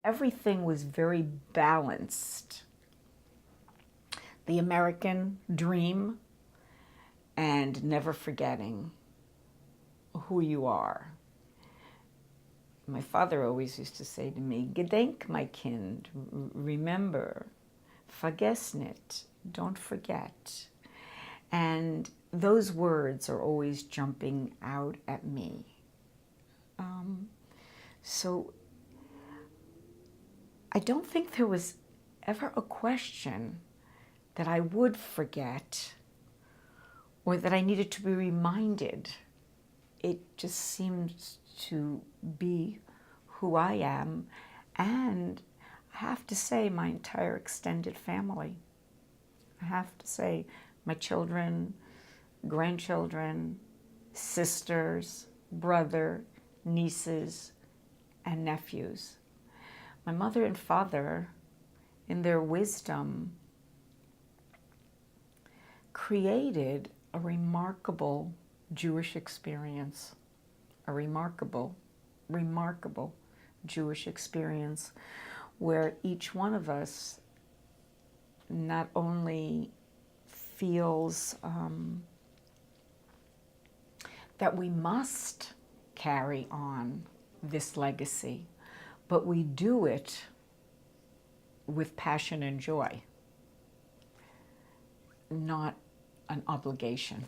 Everything was very balanced. The American dream and never forgetting who you are. My father always used to say to me, "Gedenk, my kind, remember, vergiss nicht, don't forget." And those words are always jumping out at me. So I don't think there was ever a question that I would forget or that I needed to be reminded. It just seems to be who I am, and I have to say my entire extended family. I have to say my children, grandchildren, sisters, brother, nieces, and nephews. My mother and father, in their wisdom, created a remarkable Jewish experience, a remarkable Jewish experience where each one of us not only feels that we must carry on this legacy, but we do it with passion and joy, not an obligation.